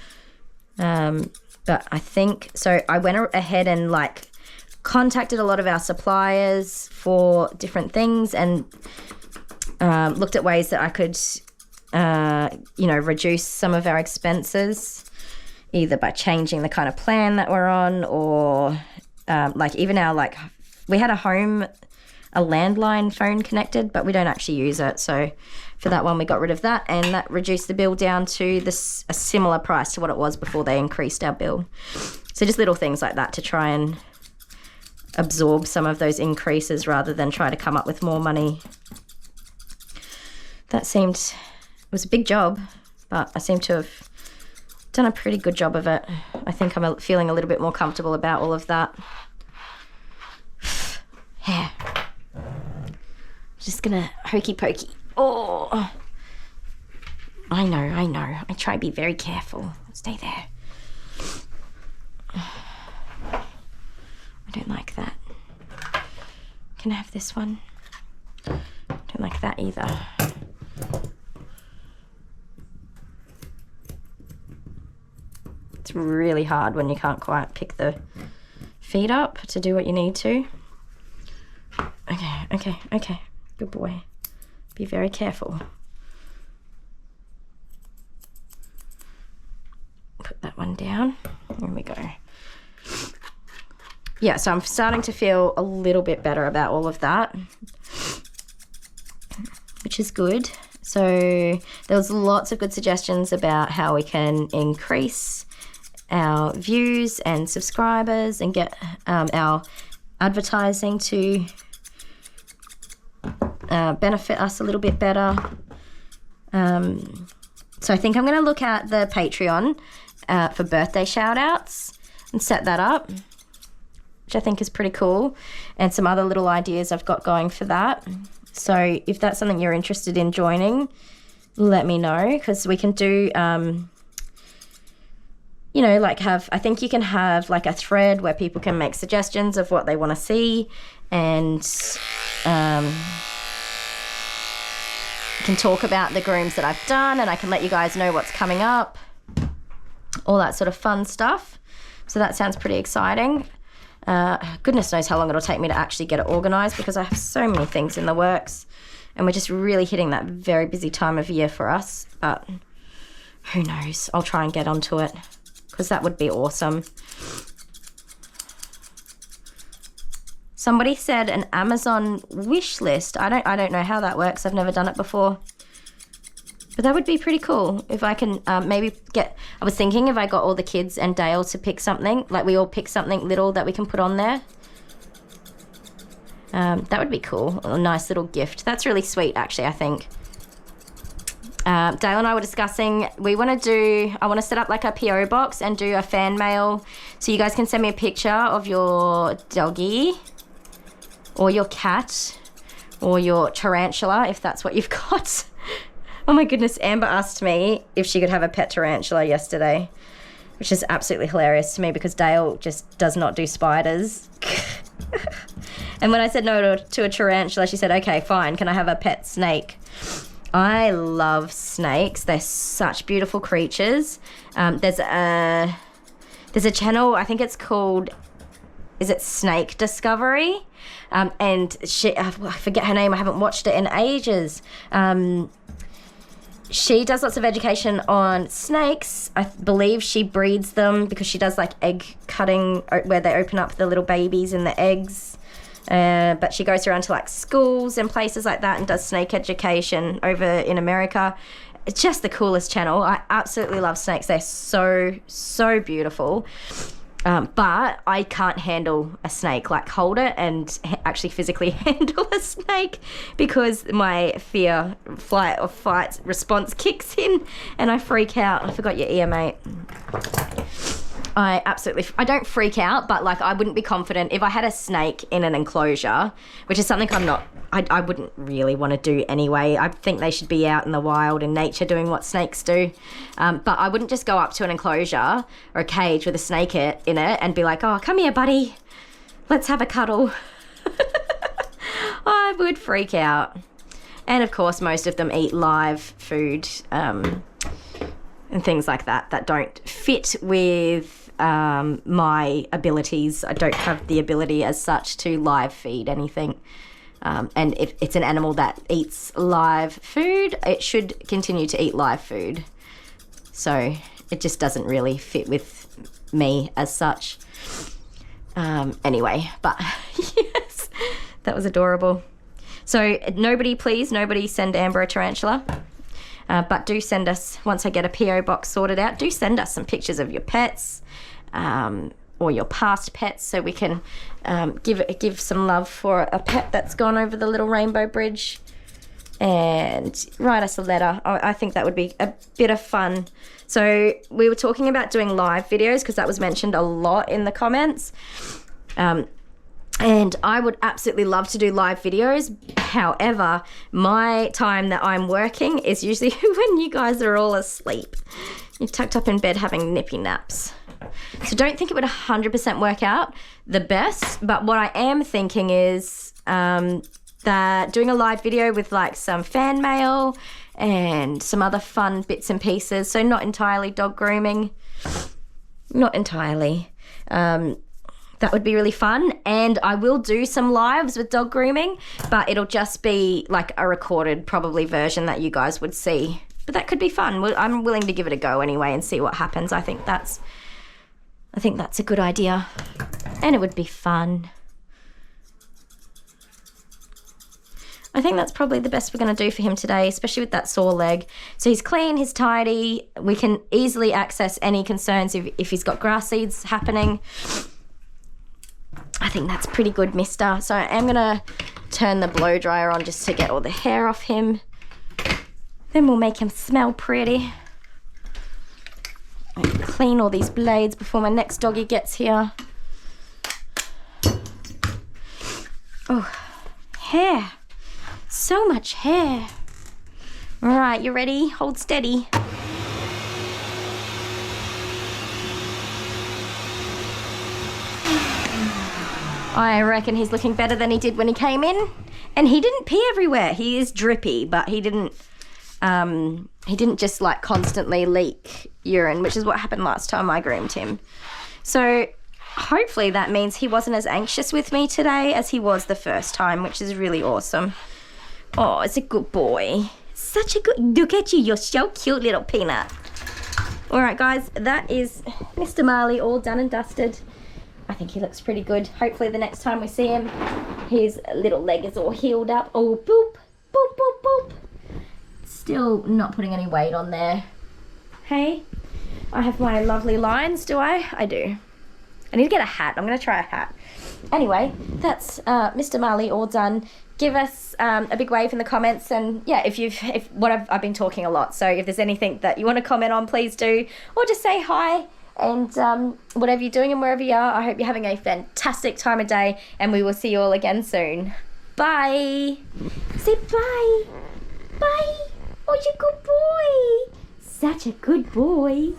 But I think so. I went ahead and like contacted a lot of our suppliers for different things and looked at ways that I could, reduce some of our expenses, either by changing the kind of plan that we're on, or we had a landline phone connected, but we don't actually use it. So for that one, we got rid of that, and that reduced the bill down to a similar price to what it was before they increased our bill. So just little things like that to try and absorb some of those increases rather than try to come up with more money. It was a big job, but I seem to have done a pretty good job of it. I think I'm feeling a little bit more comfortable about all of that. Yeah. Just gonna hokey pokey. Oh, I know. I try to be very careful. Stay there. I don't like that. Can I have this one? Don't like that either. It's really hard when you can't quite pick the feet up to do what you need to. Okay. Good boy. Be very careful. Put that one down. There we go. Yeah, so I'm starting to feel a little bit better about all of that, which is good. So there was lots of good suggestions about how we can increase our views and subscribers and get our advertising to benefit us a little bit better. So I think I'm going to look at the Patreon for birthday shout outs and set that up, which I think is pretty cool, and some other little ideas I've got going for that. So if that's something you're interested in joining, let me know, because we can do, I think you can have like a thread where people can make suggestions of what they want to see, and can talk about the grooms that I've done, and I can let you guys know what's coming up, all that sort of fun stuff. So that sounds pretty exciting. Goodness knows how long it'll take me to actually get it organised, because I have so many things in the works, and we're just really hitting that very busy time of year for us. But who knows? I'll try and get onto it, because that would be awesome. Somebody said an Amazon wish list. I don't know how that works. I've never done it before. But that would be pretty cool if I can maybe get... I was thinking if I got all the kids and Dale to pick something, like we all pick something little that we can put on there. That would be cool. A nice little gift. That's really sweet, actually, I think. Dale and I were discussing, I want to set up like a PO box and do a fan mail. So you guys can send me a picture of your doggy or your cat or your tarantula, if that's what you've got. Oh my goodness, Amber asked me if she could have a pet tarantula yesterday, which is absolutely hilarious to me because Dale just does not do spiders. And when I said no to a tarantula, she said, okay, fine, can I have a pet snake? I love snakes. They're such beautiful creatures. There's a channel, I think it's called, is it Snake Discovery? And I forget her name, I haven't watched it in ages. She does lots of education on snakes. I believe she breeds them because she does like egg cutting where they open up the little babies and the eggs. But she goes around to like schools and places like that and does snake education over in America. It's just the coolest channel. I absolutely love snakes. They're so beautiful. But I can't handle a snake, like hold it and actually physically handle a snake because my flight or fight response kicks in and I freak out. I forgot your ear, mate. I don't freak out, but like I wouldn't be confident if I had a snake in an enclosure, which is something I wouldn't really want to do anyway. I think they should be out in the wild in nature doing what snakes do. But I wouldn't just go up to an enclosure or a cage with a snake in it and be like, oh, come here, buddy. Let's have a cuddle. I would freak out. And of course, most of them eat live food and things like that don't fit with my abilities. I don't have the ability as such to live feed anything. And if it's an animal that eats live food, it should continue to eat live food. So it just doesn't really fit with me as such. Anyway, but yes, that was adorable. So nobody send Amber a tarantula. But do send us, once I get a PO box sorted out, do send us some pictures of your pets or your past pets so we can give some love for a pet that's gone over the little rainbow bridge, and write us a letter. I think that would be a bit of fun. So we were talking about doing live videos because that was mentioned a lot in the comments. And I would absolutely love to do live videos. However, my time that I'm working is usually when you guys are all asleep. You're tucked up in bed having nippy naps. So don't think it would 100% work out the best. But what I am thinking is that doing a live video with like some fan mail and some other fun bits and pieces. So not entirely dog grooming. Not entirely. That would be really fun, and I will do some lives with dog grooming, but it'll just be like a recorded probably version that you guys would see. But that could be fun. I'm willing to give it a go anyway and see what happens. I think that's a good idea, and it would be fun. I think that's probably the best we're going to do for him today, especially with that sore leg. So he's clean, he's tidy. We can easily access any concerns if he's got grass seeds happening. I think that's pretty good, mister. So I am going to turn the blow dryer on just to get all the hair off him. Then we'll make him smell pretty. I'll clean all these blades before my next doggy gets here. Oh, hair. So much hair. All right, you ready? Hold steady. I reckon he's looking better than he did when he came in. And he didn't pee everywhere. He is drippy, but he didn't just like constantly leak urine, which is what happened last time I groomed him. So hopefully that means he wasn't as anxious with me today as he was the first time, which is really awesome. Oh, it's a good boy. Such a good, look at you, you're so cute, little peanut. All right, guys, that is Mr. Marley all done and dusted. I think he looks pretty good. Hopefully the next time we see him, his little leg is all healed up. Oh, boop, boop, boop, boop. Still not putting any weight on there. Hey, I have my lovely lines, do I? I do. I need to get a hat. I'm going to try a hat. Anyway, that's Mr. Marley all done. Give us a big wave in the comments, and yeah, I've been talking a lot, so if there's anything that you want to comment on, please do, or just say hi. And whatever you're doing and wherever you are, I hope you're having a fantastic time of day, and we will see you all again soon. Bye. Say bye. Bye. Oh, you're a good boy. Such a good boy.